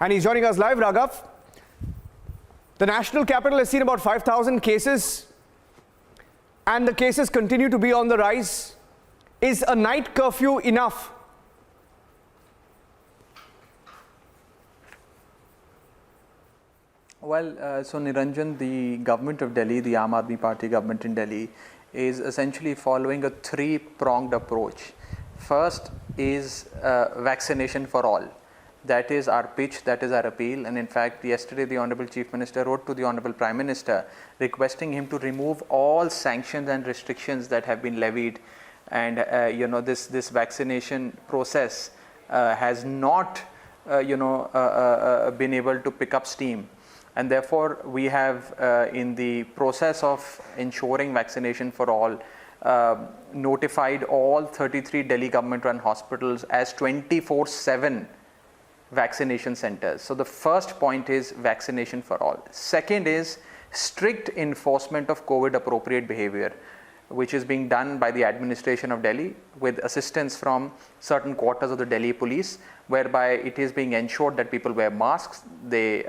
And he's joining us live. Raghav, the national capital has seen about 5,000 cases and the cases continue to be on the rise. Is a night curfew enough? Well, so Niranjan, the government of Delhi, the Aam Aadmi Party government in Delhi, is essentially following a three-pronged approach. First is vaccination for all. That is our pitch, that is our appeal. And in fact, yesterday the Honorable Chief Minister wrote to the Honorable Prime Minister requesting him to remove all sanctions and restrictions that have been levied. And this vaccination process has not been able to pick up steam. And therefore, we have in the process of ensuring vaccination for all, notified all 33 Delhi government-run hospitals as 24/7 vaccination centers. So the first point is vaccination for all. Second is strict enforcement of COVID appropriate behavior, which is being done by the administration of Delhi with assistance from certain quarters of the Delhi police, whereby it is being ensured that people wear masks, they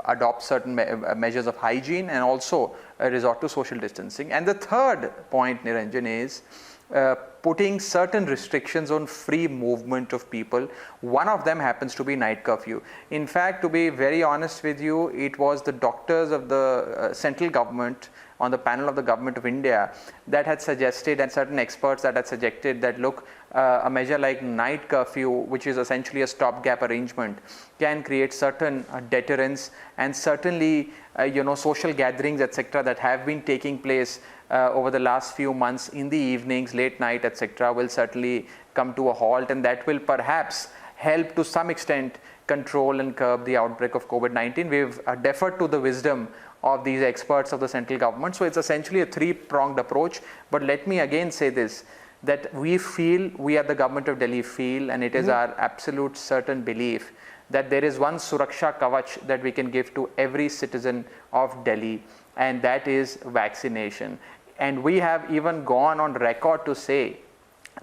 adopt certain measures of hygiene, and also resort to social distancing. And the third point, Niranjan, is putting certain restrictions on free movement of people. One of them happens to be night curfew. In fact, to be very honest with you, it was the doctors of the central government on the panel of the government of India that had suggested, and certain experts that had suggested that, look, a measure like night curfew, which is essentially a stopgap arrangement, can create certain deterrence, and certainly social gatherings, etc., that have been taking place over the last few months in the evenings, late night, etc., will certainly come to a halt, and that will perhaps help to some extent control and curb the outbreak of COVID-19. We've deferred to the wisdom of these experts of the central government. So it's essentially a three-pronged approach. But let me again say this, that we at the government of Delhi feel, and it is our absolute certain belief, that there is one Suraksha Kavach that we can give to every citizen of Delhi, and that is vaccination. And we have even gone on record to say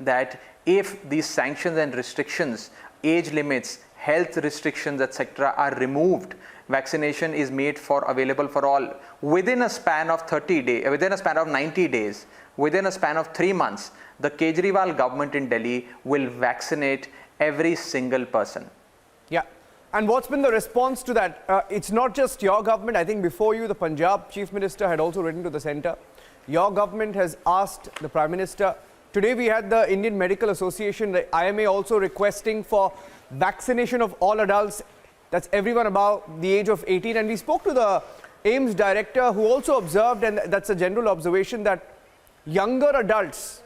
that if these sanctions and restrictions, age limits, health restrictions, etc., are removed, vaccination is made available for all within a span of 30 days, within a span of 90 days, within a span of 3 months. The Kejriwal government in Delhi will vaccinate every single person. Yeah. And what's been the response to that? It's not just your government. I think before you, the Punjab Chief Minister had also written to the centre. Your government has asked the Prime Minister. Today we had the Indian Medical Association, the IMA, also requesting for vaccination of all adults. That's everyone above the age of 18. And we spoke to the AIIMS director, who also observed, and that's a general observation, that younger adults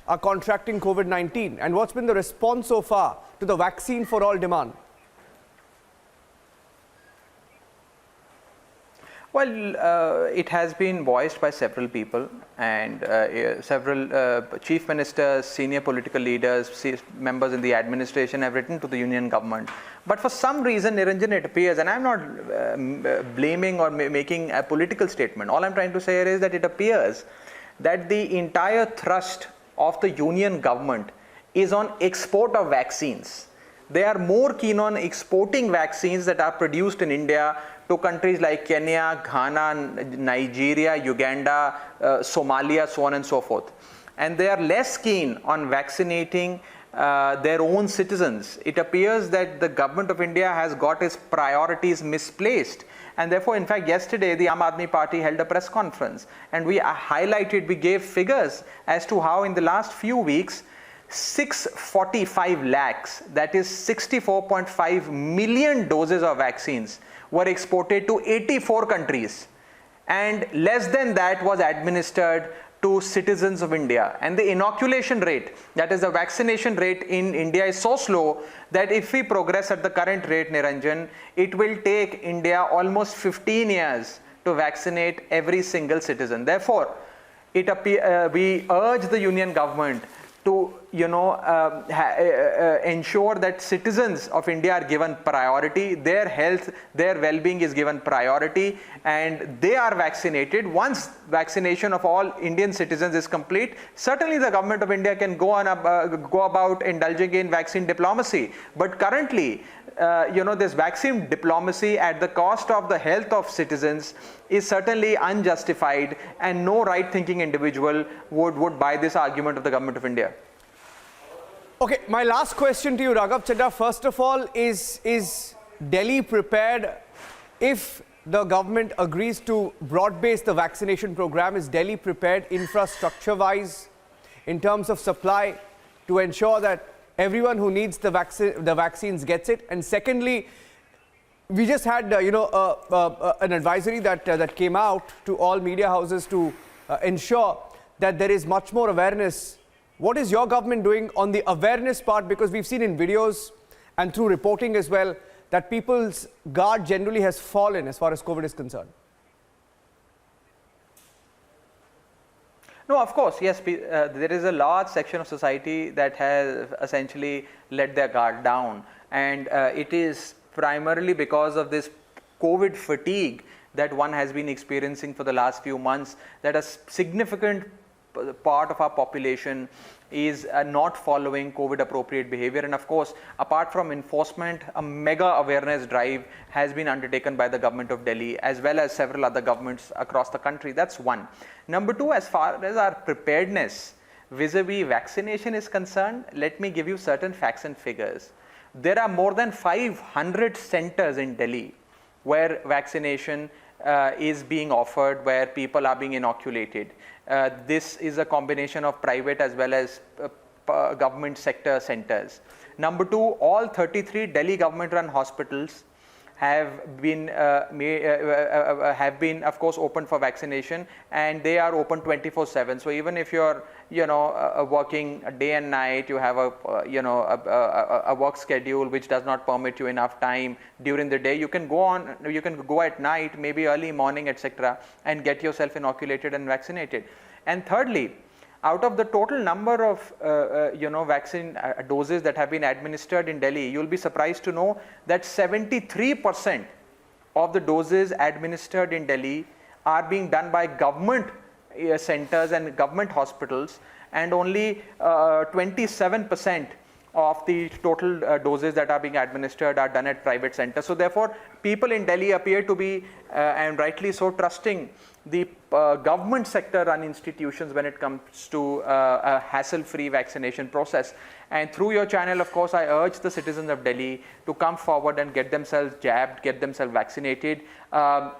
are contracting COVID-19. And what's been the response so far to the vaccine for all demand? Well, it has been voiced by several people, and several chief ministers, senior political leaders, members in the administration have written to the union government. But for some reason, Niranjan, it appears, and I'm not blaming or making a political statement. All I'm trying to say here is that it appears that the entire thrust of the union government is on export of vaccines. They are more keen on exporting vaccines that are produced in India to countries like Kenya, Ghana, Nigeria, Uganda, Somalia, so on and so forth. And they are less keen on vaccinating their own citizens. It appears that the government of India has got its priorities misplaced. And therefore, in fact, yesterday, the Aam Aadmi Party held a press conference, and we gave figures as to how in the last few weeks, 645 lakhs, that is 64.5 million doses of vaccines, were exported to 84 countries, and less than that was administered to citizens of India. And the inoculation rate, that is the vaccination rate in India, is so slow that if we progress at the current rate, Niranjan, it will take India almost 15 years to vaccinate every single citizen. Therefore, we urge the union government to ensure that citizens of India are given priority, their health, their well-being is given priority, and they are vaccinated. Once vaccination of all Indian citizens is complete, certainly the government of India can go about indulging in vaccine diplomacy. But currently, this vaccine diplomacy at the cost of the health of citizens is certainly unjustified, and no right-thinking individual would buy this argument of the government of India. Okay, my last question to you, Raghav Chaddha. First of all, is Delhi prepared if the government agrees to broad-base the vaccination program? Is Delhi prepared infrastructure-wise in terms of supply to ensure that everyone who needs the vaccines gets it? And secondly, we just had an advisory that came out to all media houses to ensure that there is much more awareness. What is your government doing on the awareness part? Because we've seen in videos and through reporting as well that people's guard generally has fallen as far as COVID is concerned. No, of course, yes. There is a large section of society that has essentially let their guard down, and it is primarily because of this COVID fatigue that one has been experiencing for the last few months, that a significant part of our population is not following COVID appropriate behavior. And of course, apart from enforcement, a mega awareness drive has been undertaken by the government of Delhi as well as several other governments across the country. That's one. Number two, as far as our preparedness vis-a-vis vaccination is concerned, let me give you certain facts and figures. There are more than 500 centers in Delhi where vaccination is being offered, where people are being inoculated. This is a combination of private as well as government sector centers. Number two, all 33 Delhi government-run hospitals have been of course open for vaccination, and they are open 24/7. So even if you're working day and night, you have a work schedule which does not permit you enough time during the day, you can go at night, maybe early morning, etc., and get yourself inoculated and vaccinated. And thirdly, out of the total number of vaccine doses that have been administered in Delhi, you'll be surprised to know that 73% of the doses administered in Delhi are being done by government centers and government hospitals, and only 27% of the total doses that are being administered are done at private centers. So therefore, people in Delhi appear to be, and rightly so, trusting the government sector run institutions when it comes to a hassle-free vaccination process. And through your channel, of course, I urge the citizens of Delhi to come forward and get themselves jabbed, get themselves vaccinated.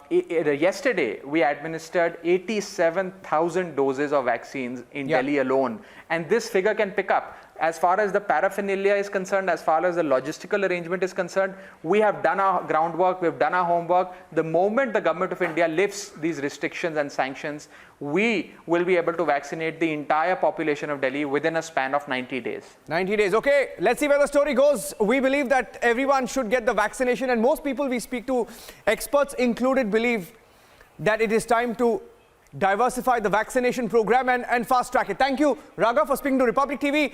Yesterday, we administered 87,000 doses of vaccines in Delhi alone. And this figure can pick up. As far as the paraphernalia is concerned, as far as the logistical arrangement is concerned, we have done our groundwork, we've done our homework. The moment the government of India lifts these restrictions and sanctions, we will be able to vaccinate the entire population of Delhi within a span of 90 days. 90 days. Okay, let's see where the story goes. We believe that everyone should get the vaccination, and most people we speak to, experts included, believe that it is time to diversify the vaccination program and fast track it. Thank you, Raghav, for speaking to Republic TV.